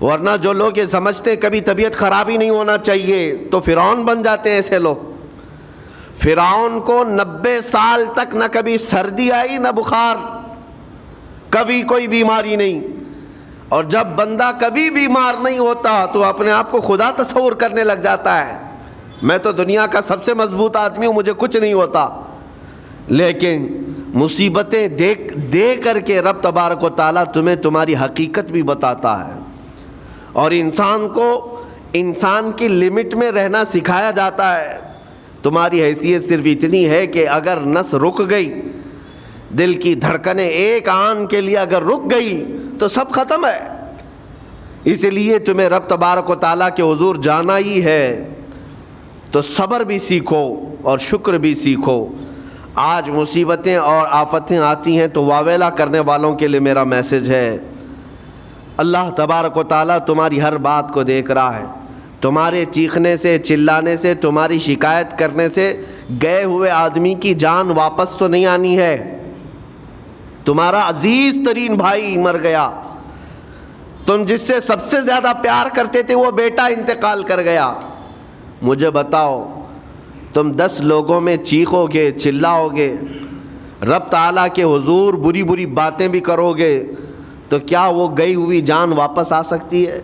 ورنہ جو لوگ یہ سمجھتے ہیں کبھی طبیعت خراب ہی نہیں ہونا چاہیے تو فرعون بن جاتے ہیں ایسے لوگ۔ فرعون کو 90 سال تک نہ کبھی سردی آئی نہ بخار، کبھی کوئی بیماری نہیں، اور جب بندہ کبھی بیمار نہیں ہوتا تو اپنے آپ کو خدا تصور کرنے لگ جاتا ہے، میں تو دنیا کا سب سے مضبوط آدمی ہوں، مجھے کچھ نہیں ہوتا۔ لیکن مصیبتیں دے کر کے رب تبارک و تعالیٰ تمہیں تمہاری حقیقت بھی بتاتا ہے، اور انسان کو انسان کی لمٹ میں رہنا سکھایا جاتا ہے۔ تمہاری حیثیت صرف اتنی ہے کہ اگر نس رک گئی، دل کی دھڑکنیں ایک آن کے لیے اگر رک گئی تو سب ختم ہے۔ اس لیے تمہیں رب تبارک و تعالیٰ کے حضور جانا ہی ہے، تو صبر بھی سیکھو اور شکر بھی سیکھو۔ آج مصیبتیں اور آفتیں آتی ہیں تو واویلا کرنے والوں کے لیے میرا میسج ہے، اللہ تبارک و تعالیٰ تمہاری ہر بات کو دیکھ رہا ہے۔ تمہارے چیخنے سے، چلانے سے، تمہاری شکایت کرنے سے گئے ہوئے آدمی کی جان واپس تو نہیں آنی ہے۔ تمہارا عزیز ترین بھائی مر گیا، تم جس سے سب سے زیادہ پیار کرتے تھے وہ بیٹا انتقال کر گیا۔ مجھے بتاؤ، تم 10 لوگوں میں چیخو گے، چلاؤ گے، رب تعالیٰ کے حضور بری بری باتیں بھی کرو گے، تو کیا وہ گئی ہوئی جان واپس آ سکتی ہے؟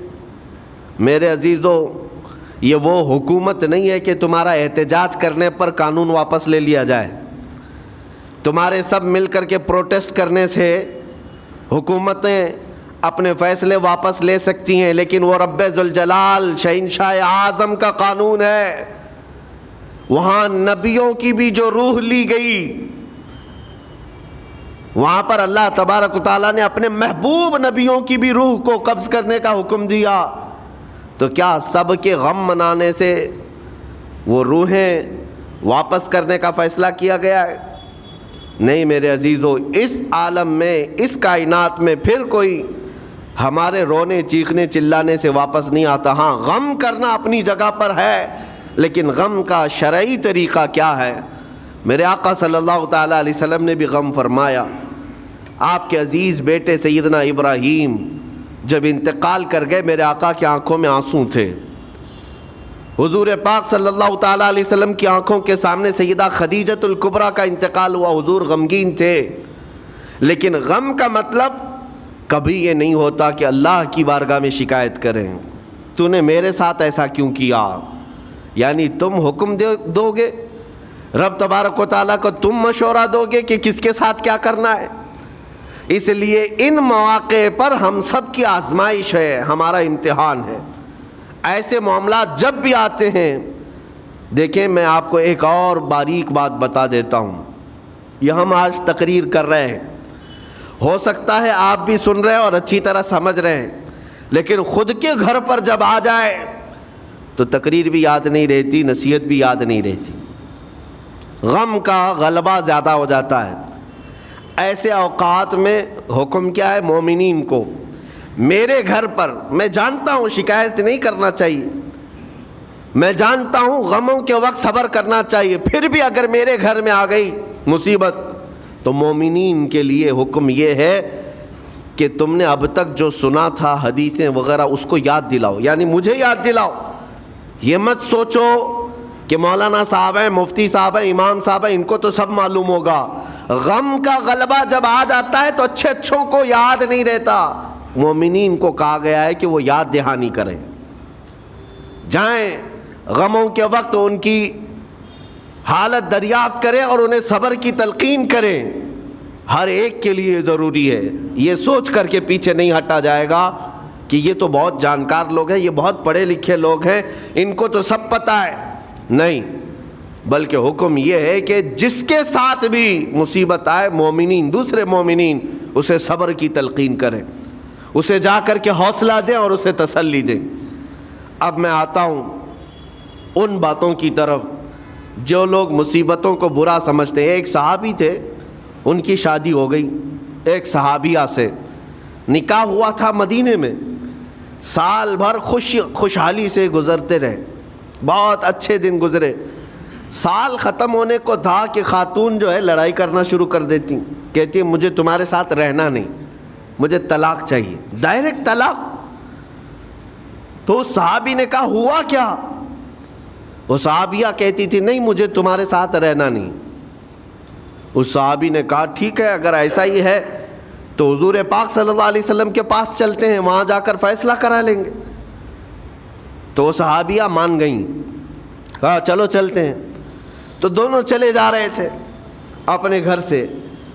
میرے عزیزو، یہ وہ حکومت نہیں ہے کہ تمہارا احتجاج کرنے پر قانون واپس لے لیا جائے۔ تمہارے سب مل کر کے پروٹیسٹ کرنے سے حکومتیں اپنے فیصلے واپس لے سکتی ہیں، لیکن وہ رب ذوالجلال شہنشاہ اعظم کا قانون ہے۔ وہاں نبیوں کی بھی جو روح لی گئی، وہاں پر اللہ تبارک و تعالیٰ نے اپنے محبوب نبیوں کی بھی روح کو قبض کرنے کا حکم دیا، تو کیا سب کے غم منانے سے وہ روحیں واپس کرنے کا فیصلہ کیا گیا ہے؟ نہیں میرے عزیزو، اس عالم میں، اس کائنات میں پھر کوئی ہمارے رونے چیخنے چلانے سے واپس نہیں آتا۔ ہاں، غم کرنا اپنی جگہ پر ہے، لیکن غم کا شرعی طریقہ کیا ہے؟ میرے آقا صلی اللہ تعالیٰ علیہ وسلم نے بھی غم فرمایا۔ آپ کے عزیز بیٹے سیدنا ابراہیم جب انتقال کر گئے، میرے آقا کی آنکھوں میں آنسو تھے۔ حضور پاک صلی اللہ تعالیٰ علیہ وسلم کی آنکھوں کے سامنے سیدہ خدیجۃ الکبریٰ کا انتقال ہوا، حضور غمگین تھے۔ لیکن غم کا مطلب کبھی یہ نہیں ہوتا کہ اللہ کی بارگاہ میں شکایت کریں، تو نے میرے ساتھ ایسا کیوں کیا؟ یعنی تم حکم دو گے، رب تبارک و تعالیٰ کو تم مشورہ دو گے کہ کس کے ساتھ کیا کرنا ہے۔ اس لیے ان مواقع پر ہم سب کی آزمائش ہے، ہمارا امتحان ہے۔ ایسے معاملات جب بھی آتے ہیں، دیکھیں میں آپ کو ایک اور باریک بات بتا دیتا ہوں۔ یہ ہم آج تقریر کر رہے ہیں، ہو سکتا ہے آپ بھی سن رہے ہیں اور اچھی طرح سمجھ رہے ہیں، لیکن خود کے گھر پر جب آ جائے تو تقریر بھی یاد نہیں رہتی، نصیحت بھی یاد نہیں رہتی، غم کا غلبہ زیادہ ہو جاتا ہے۔ ایسے اوقات میں حکم کیا ہے مومنین کو؟ میرے گھر پر، میں جانتا ہوں شکایت نہیں کرنا چاہیے، میں جانتا ہوں غموں کے وقت صبر کرنا چاہیے، پھر بھی اگر میرے گھر میں آ گئی مصیبت تو مومنین کے لیے حکم یہ ہے کہ تم نے اب تک جو سنا تھا حدیثیں وغیرہ اس کو یاد دلاؤ، یعنی مجھے یاد دلاؤ۔ یہ مت سوچو کہ مولانا صاحب ہیں، مفتی صاحب ہیں، امام صاحب ہیں، ان کو تو سب معلوم ہوگا۔ غم کا غلبہ جب آ جاتا ہے تو اچھوں کو یاد نہیں رہتا۔ مومنین کو کہا گیا ہے کہ وہ یاد دہانی کریں، جائیں غموں کے وقت ان کی حالت دریافت کریں اور انہیں صبر کی تلقین کریں۔ ہر ایک کے لیے ضروری ہے، یہ سوچ کر کے پیچھے نہیں ہٹا جائے گا کہ یہ تو بہت جانکار لوگ ہیں، یہ بہت پڑھے لکھے لوگ ہیں، ان کو تو سب پتہ ہے۔ نہیں، بلکہ حکم یہ ہے کہ جس کے ساتھ بھی مصیبت آئے، مومنین، دوسرے مومنین اسے صبر کی تلقین کریں، اسے جا کر کے حوصلہ دیں اور اسے تسلی دیں۔ اب میں آتا ہوں ان باتوں کی طرف جو لوگ مصیبتوں کو برا سمجھتے ہیں۔ ایک صحابی تھے، ان کی شادی ہو گئی، ایک صحابیہ سے نکاح ہوا تھا مدینے میں، سال بھر خوشحالی سے گزرتے رہے، بہت اچھے دن گزرے۔ سال ختم ہونے کو تھا کہ خاتون جو ہے لڑائی کرنا شروع کر دیتی، کہتی ہے مجھے تمہارے ساتھ رہنا نہیں، مجھے طلاق چاہیے، ڈائریکٹ طلاق۔ تو اس صحابی نے کہا ہوا کیا؟ وہ صحابیہ کہتی تھی نہیں مجھے تمہارے ساتھ رہنا نہیں۔ اس صحابی نے کہا ٹھیک ہے اگر ایسا ہی ہے تو حضور پاک صلی اللہ علیہ وسلم کے پاس چلتے ہیں، وہاں جا کر فیصلہ کرا لیں گے۔ تو وہ صحابیہ مان گئیں، کہا چلو چلتے ہیں۔ تو دونوں چلے جا رہے تھے اپنے گھر سے،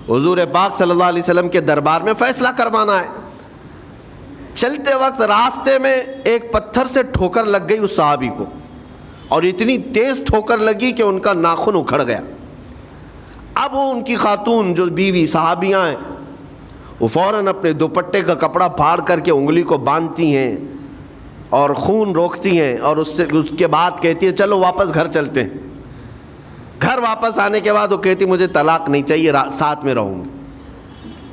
حضور پاک صلی اللہ علیہ وسلم کے دربار میں فیصلہ کروانا ہے۔ چلتے وقت راستے میں ایک پتھر سے ٹھوکر لگ گئی اس صحابی کو، اور اتنی تیز ٹھوکر لگی کہ ان کا ناخن اکھڑ گیا۔ اب وہ ان کی خاتون جو بیوی صحابیاں ہیں وہ فوراً اپنے دوپٹے کا کپڑا پھاڑ کر کے انگلی کو باندھتی ہیں اور خون روکتی ہیں، اور اس کے بعد کہتی ہیں چلو واپس گھر چلتے ہیں۔ گھر واپس آنے کے بعد وہ کہتی مجھے طلاق نہیں چاہیے، ساتھ میں رہوں گی۔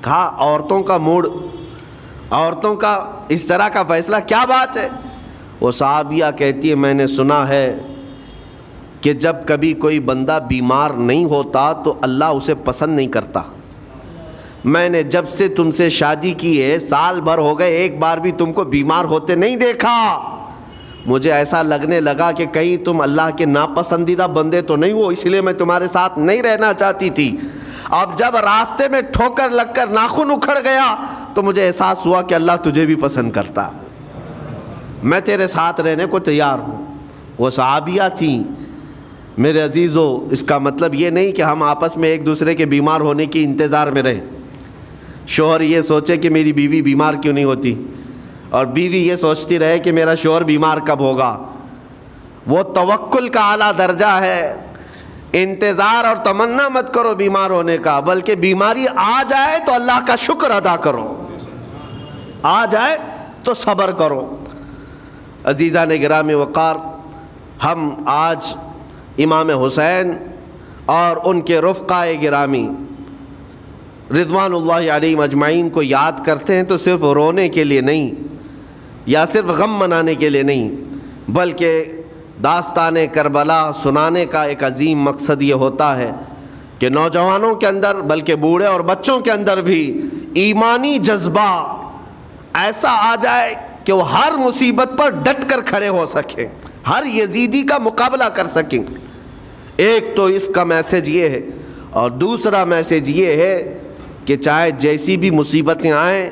کہا عورتوں کا موڈ، عورتوں کا اس طرح کا فیصلہ کیا بات ہے؟ وہ صحابیہ کہتی ہے میں نے سنا ہے کہ جب کبھی کوئی بندہ بیمار نہیں ہوتا تو اللہ اسے پسند نہیں کرتا۔ میں نے جب سے تم سے شادی کی ہے سال بھر ہو گئے، ایک بار بھی تم کو بیمار ہوتے نہیں دیکھا۔ مجھے ایسا لگنے لگا کہ کہیں تم اللہ کے ناپسندیدہ بندے تو نہیں ہو، اس لیے میں تمہارے ساتھ نہیں رہنا چاہتی تھی۔ اب جب راستے میں ٹھوکر لگ کر ناخن اکھڑ گیا تو مجھے احساس ہوا کہ اللہ تجھے بھی پسند کرتا، میں تیرے ساتھ رہنے کو تیار ہوں۔ وہ صحابیہ تھیں۔ میرے عزیزو، اس کا مطلب یہ نہیں کہ ہم آپس میں ایک دوسرے کے بیمار ہونے کی انتظار میں رہیں۔ شوہر یہ سوچے کہ میری بیوی بیمار کیوں نہیں ہوتی، اور بیوی یہ سوچتی رہے کہ میرا شوہر بیمار کب ہوگا۔ وہ توکل کا اعلیٰ درجہ ہے۔ انتظار اور تمنا مت کرو بیمار ہونے کا، بلکہ بیماری آ جائے تو اللہ کا شکر ادا کرو، آ جائے تو صبر کرو۔ عزیزان گرامی وقار، ہم آج امام حسین اور ان کے رفقائے گرامی رضوان اللہ علیہم اجمعین کو یاد کرتے ہیں تو صرف رونے کے لیے نہیں یا صرف غم منانے کے لیے نہیں، بلکہ داستان کربلا سنانے کا ایک عظیم مقصد یہ ہوتا ہے کہ نوجوانوں کے اندر بلکہ بوڑھے اور بچوں کے اندر بھی ایمانی جذبہ ایسا آ جائے کہ وہ ہر مصیبت پر ڈٹ کر کھڑے ہو سکیں، ہر یزیدی کا مقابلہ کر سکیں۔ ایک تو اس کا میسج یہ ہے، اور دوسرا میسج یہ ہے کہ چاہے جیسی بھی مصیبتیں آئیں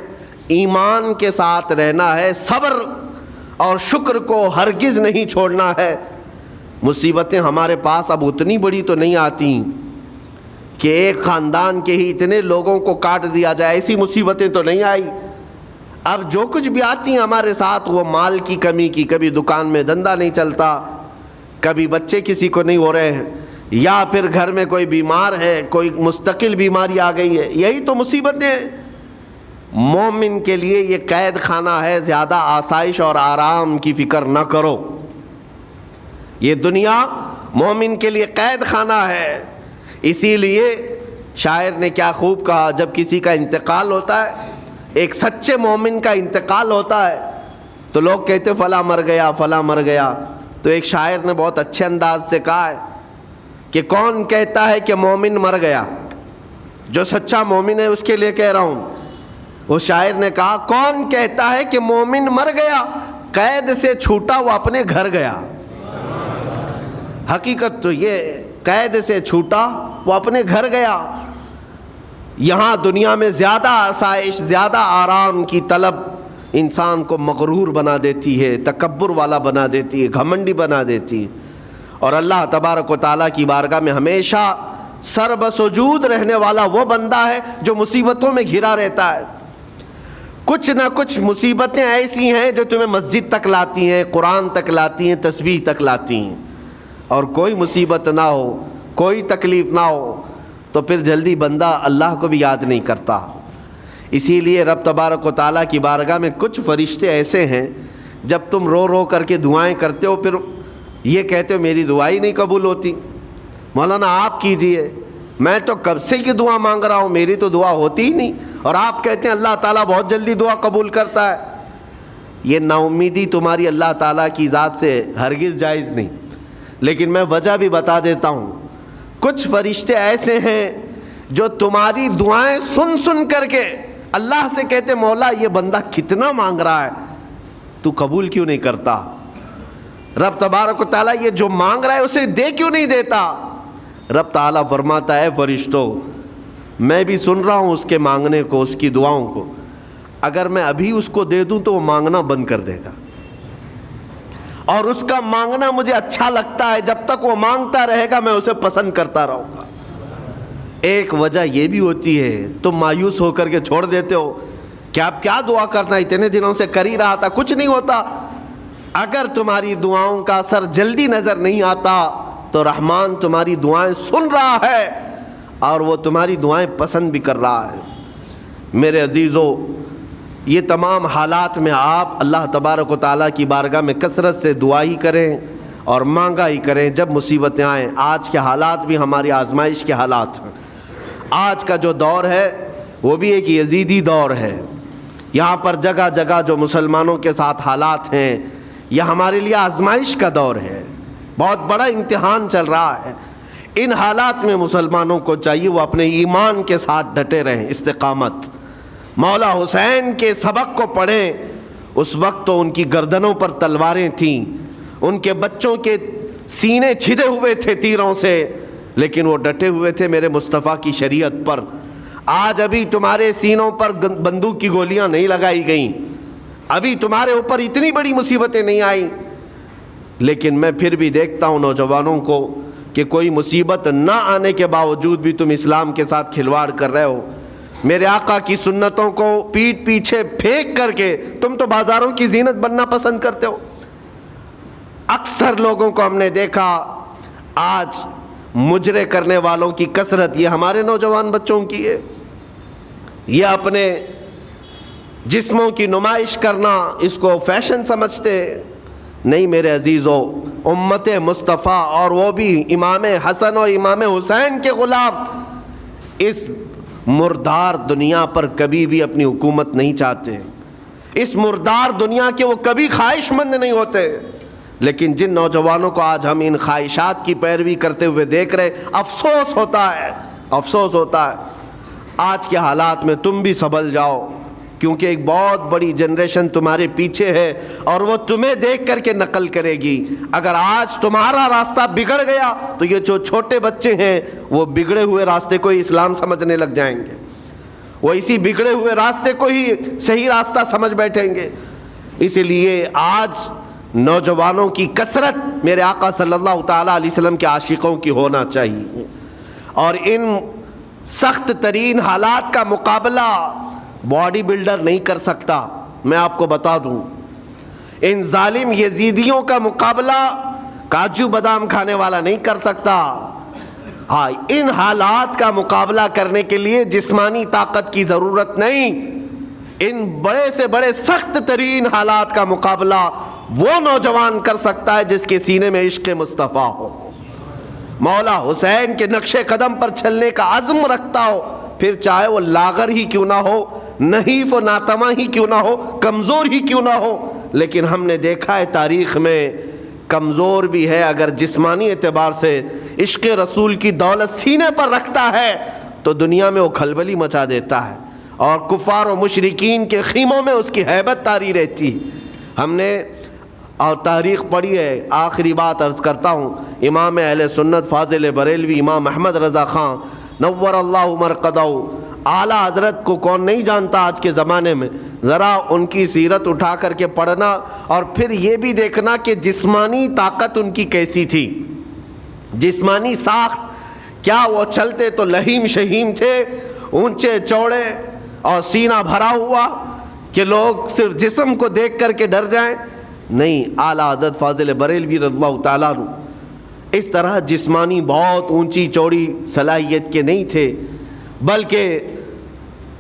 ایمان کے ساتھ رہنا ہے، صبر اور شکر کو ہرگز نہیں چھوڑنا ہے۔ مصیبتیں ہمارے پاس اب اتنی بڑی تو نہیں آتی کہ ایک خاندان کے ہی اتنے لوگوں کو کاٹ دیا جائے، ایسی مصیبتیں تو نہیں آئی۔ اب جو کچھ بھی آتی ہیں ہمارے ساتھ وہ مال کی کمی کی، کبھی دکان میں دھندا نہیں چلتا، کبھی بچے کسی کو نہیں ہو رہے ہیں، یا پھر گھر میں کوئی بیمار ہے، کوئی مستقل بیماری آ گئی ہے، یہی تو مصیبتیں ہیں۔ مومن کے لیے یہ قید خانہ ہے، زیادہ آسائش اور آرام کی فکر نہ کرو۔ یہ دنیا مومن کے لیے قید خانہ ہے۔ اسی لیے شاعر نے کیا خوب کہا، جب کسی کا انتقال ہوتا ہے، ایک سچے مومن کا انتقال ہوتا ہے تو لوگ کہتے فلاں مر گیا، فلاں مر گیا۔ تو ایک شاعر نے بہت اچھے انداز سے کہا ہے کہ کون کہتا ہے کہ مومن مر گیا؟ جو سچا مومن ہے اس کے لیے کہہ رہا ہوں۔ وہ شاعر نے کہا کون کہتا ہے کہ مومن مر گیا؟ قید سے چھوٹا وہ اپنے گھر گیا۔ حقیقت تو یہ، قید سے چھوٹا وہ اپنے گھر گیا۔ یہاں دنیا میں زیادہ آسائش، زیادہ آرام کی طلب انسان کو مغرور بنا دیتی ہے، تکبر والا بنا دیتی ہے، گھمنڈی بنا دیتی ہے۔ اور اللہ تبارک و تعالیٰ کی بارگاہ میں ہمیشہ سر بسجود رہنے والا وہ بندہ ہے جو مصیبتوں میں گھرا رہتا ہے۔ کچھ نہ کچھ مصیبتیں ایسی ہیں جو تمہیں مسجد تک لاتی ہیں، قرآن تک لاتی ہیں، تسبیح تک لاتی ہیں، اور کوئی مصیبت نہ ہو، کوئی تکلیف نہ ہو تو پھر جلدی بندہ اللہ کو بھی یاد نہیں کرتا۔ اسی لیے رب تبارک و تعالیٰ کی بارگاہ میں کچھ فرشتے ایسے ہیں، جب تم رو رو کر کے دعائیں کرتے ہو پھر یہ کہتے ہو میری دعا ہی نہیں قبول ہوتی، مولانا آپ کیجئے، میں تو کب سے یہ دعا مانگ رہا ہوں، میری تو دعا ہوتی ہی نہیں، اور آپ کہتے ہیں اللہ تعالیٰ بہت جلدی دعا قبول کرتا ہے۔ یہ نا امیدی تمہاری اللہ تعالیٰ کی ذات سے ہرگز جائز نہیں۔ لیکن میں وجہ بھی بتا دیتا ہوں، کچھ فرشتے ایسے ہیں جو تمہاری دعائیں سن سن کر کے اللہ سے کہتے مولا یہ بندہ کتنا مانگ رہا ہے، تو قبول کیوں نہیں کرتا؟ رب تبارک و تعالیٰ یہ جو مانگ رہا ہے اسے دے کیوں نہیں دیتا؟ رب تعالیٰ فرماتا ہے فرشتوں میں بھی سن رہا ہوں اس کے مانگنے کو، اس کی دعاؤں کو، اگر میں ابھی اس کو دے دوں تو وہ مانگنا بند کر دے گا، اور اس کا مانگنا مجھے اچھا لگتا ہے، جب تک وہ مانگتا رہے گا میں اسے پسند کرتا رہوں گا۔ ایک وجہ یہ بھی ہوتی ہے تم مایوس ہو کر کے چھوڑ دیتے ہو کہ آپ کیا دعا کرنا، اتنے دنوں سے کر ہی رہا تھا، کچھ نہیں ہوتا۔ اگر تمہاری دعاؤں کا اثر جلدی نظر نہیں آتا تو رحمان تمہاری دعائیں سن رہا ہے اور وہ تمہاری دعائیں پسند بھی کر رہا ہے۔ میرے عزیزو، یہ تمام حالات میں آپ اللہ تبارک و تعالیٰ کی بارگاہ میں کثرت سے دعا ہی کریں اور مانگا ہی کریں جب مصیبتیں آئیں۔ آج کے حالات بھی ہماری آزمائش کے حالات ہیں۔ آج کا جو دور ہے وہ بھی ایک یزیدی دور ہے۔ یہاں پر جگہ جگہ جو مسلمانوں کے ساتھ حالات ہیں یہ ہمارے لیے آزمائش کا دور ہے، بہت بڑا امتحان چل رہا ہے۔ ان حالات میں مسلمانوں کو چاہیے وہ اپنے ایمان کے ساتھ ڈٹے رہیں، استقامت۔ مولا حسین کے سبق کو پڑھیں، اس وقت تو ان کی گردنوں پر تلواریں تھیں، ان کے بچوں کے سینے چھدے ہوئے تھے تیروں سے، لیکن وہ ڈٹے ہوئے تھے میرے مصطفیٰ کی شریعت پر۔ آج ابھی تمہارے سینوں پر بندوق کی گولیاں نہیں لگائی گئیں، ابھی تمہارے اوپر اتنی بڑی مصیبتیں نہیں آئیں، لیکن میں پھر بھی دیکھتا ہوں نوجوانوں کو کہ کوئی مصیبت نہ آنے کے باوجود بھی تم اسلام کے ساتھ کھلواڑ کر رہے ہو۔ میرے آقا کی سنتوں کو پیٹ پیچھے پھینک کر کے تم تو بازاروں کی زینت بننا پسند کرتے ہو۔ اکثر لوگوں کو ہم نے دیکھا آج مجرے کرنے والوں کی کثرت یہ ہمارے نوجوان بچوں کی ہے۔ یہ اپنے جسموں کی نمائش کرنا اس کو فیشن سمجھتے نہیں۔ میرے عزیزو، امت مصطفیٰ اور وہ بھی امام حسن اور امام حسین کے غلام اس مردار دنیا پر کبھی بھی اپنی حکومت نہیں چاہتے، اس مردار دنیا کے وہ کبھی خواہش مند نہیں ہوتے۔ لیکن جن نوجوانوں کو آج ہم ان خواہشات کی پیروی کرتے ہوئے دیکھ رہے، افسوس ہوتا ہے، افسوس ہوتا ہے۔ آج کے حالات میں تم بھی سنبھل جاؤ، کیونکہ ایک بہت بڑی جنریشن تمہارے پیچھے ہے اور وہ تمہیں دیکھ کر کے نقل کرے گی۔ اگر آج تمہارا راستہ بگڑ گیا تو یہ جو چھوٹے بچے ہیں وہ بگڑے ہوئے راستے کو ہی اسلام سمجھنے لگ جائیں گے، وہ اسی بگڑے ہوئے راستے کو ہی صحیح راستہ سمجھ بیٹھیں گے۔ اسی لیے آج نوجوانوں کی کثرت میرے آقا صلی اللہ تعالیٰ علیہ وسلم کے عاشقوں کی ہونا چاہیے، اور ان سخت ترین حالات کا مقابلہ باڈی بلڈر نہیں کر سکتا۔ میں آپ کو بتا دوں، ان ظالم یزیدیوں کا مقابلہ کاجو بادام کھانے والا نہیں کر سکتا۔ ہاں، ان حالات کا مقابلہ کرنے کے لیے جسمانی طاقت کی ضرورت نہیں، ان بڑے سے بڑے سخت ترین حالات کا مقابلہ وہ نوجوان کر سکتا ہے جس کے سینے میں عشق مصطفیٰ ہو، مولا حسین کے نقش قدم پر چلنے کا عزم رکھتا ہو، پھر چاہے وہ لاغر ہی کیوں نہ ہو، نحیف و ناتما ہی کیوں نہ ہو، کمزور ہی کیوں نہ ہو۔ لیکن ہم نے دیکھا ہے تاریخ میں کمزور بھی ہے، اگر جسمانی اعتبار سے عشق رسول کی دولت سینے پر رکھتا ہے تو دنیا میں وہ کھلبلی مچا دیتا ہے، اور کفار و مشرکین کے خیموں میں اس کی ہیبت طاری رہتی۔ ہم نے اور تاریخ پڑھی ہے۔ آخری بات عرض کرتا ہوں، امام اہل سنت فاضل بریلوی امام احمد رضا خان نور اللہ مرقدہ، اعلیٰ حضرت کو کون نہیں جانتا آج کے زمانے میں؟ ذرا ان کی سیرت اٹھا کر کے پڑھنا اور پھر یہ بھی دیکھنا کہ جسمانی طاقت ان کی کیسی تھی، جسمانی ساخت کیا وہ چلتے تو لہیم شہیم تھے، اونچے چوڑے اور سینہ بھرا ہوا کہ لوگ صرف جسم کو دیکھ کر کے ڈر جائیں؟ نہیں، اعلیٰ حضرت فاضل بریلوی رضی اللہ تعالیٰ عنہ اس طرح جسمانی بہت اونچی چوڑی صلاحیت کے نہیں تھے، بلکہ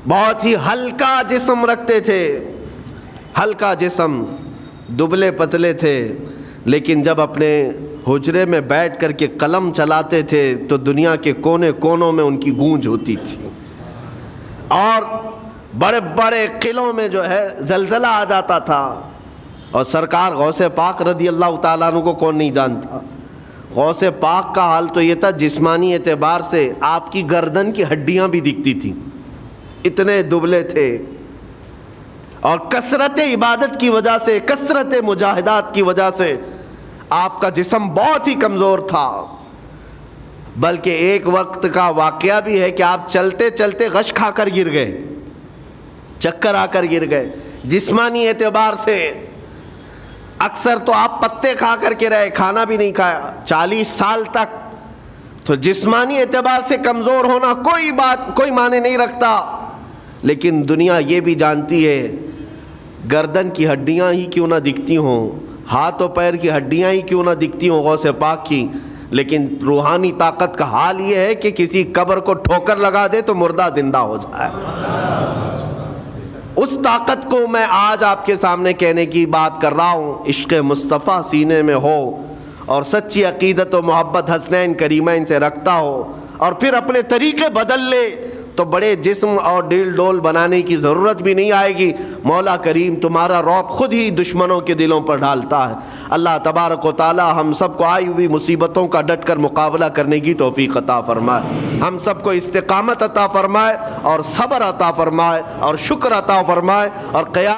بہت ہی ہلکا جسم رکھتے تھے، ہلکا جسم، دبلے پتلے تھے، لیکن جب اپنے حجرے میں بیٹھ کر کے قلم چلاتے تھے تو دنیا کے کونے کونوں میں ان کی گونج ہوتی تھی، اور بڑے بڑے قلعوں میں جو ہے زلزلہ آ جاتا تھا۔ اور سرکار غوث پاک رضی اللہ تعالیٰ عنہ کو کون نہیں جانتا؟ غوث پاک کا حال تو یہ تھا، جسمانی اعتبار سے آپ کی گردن کی ہڈیاں بھی دکھتی تھیں، اتنے دبلے تھے۔ اور کثرت عبادت کی وجہ سے، کثرت مجاہدات کی وجہ سے آپ کا جسم بہت ہی کمزور تھا، بلکہ ایک وقت کا واقعہ بھی ہے کہ آپ چلتے چلتے غش کھا کر گر گئے، چکر آ کر گر گئے۔ جسمانی اعتبار سے اکثر تو آپ پتے کھا کر کے رہے، کھانا بھی نہیں کھایا 40 سال تک، تو جسمانی اعتبار سے کمزور ہونا کوئی معنی نہیں رکھتا، لیکن دنیا یہ بھی جانتی ہے گردن کی ہڈیاں ہی کیوں نہ دکھتی ہوں، ہاتھ و پیر کی ہڈیاں ہی کیوں نہ دکھتی ہوں غوث پاک کی، لیکن روحانی طاقت کا حال یہ ہے کہ کسی قبر کو ٹھوکر لگا دے تو مردہ زندہ ہو جائے۔ اس طاقت کو میں آج آپ کے سامنے کہنے کی بات کر رہا ہوں، عشق مصطفیٰ سینے میں ہو اور سچی عقیدت و محبت حسنین کریمین سے رکھتا ہو، اور پھر اپنے طریقے بدل لے تو بڑے جسم اور ڈیل ڈول بنانے کی ضرورت بھی نہیں آئے گی، مولا کریم تمہارا رعب خود ہی دشمنوں کے دلوں پر ڈالتا ہے۔ اللہ تبارک و تعالی ہم سب کو آئی ہوئی مصیبتوں کا ڈٹ کر مقابلہ کرنے کی توفیق عطا فرمائے، ہم سب کو استقامت عطا فرمائے اور صبر عطا فرمائے اور شکر عطا فرمائے، اور قیام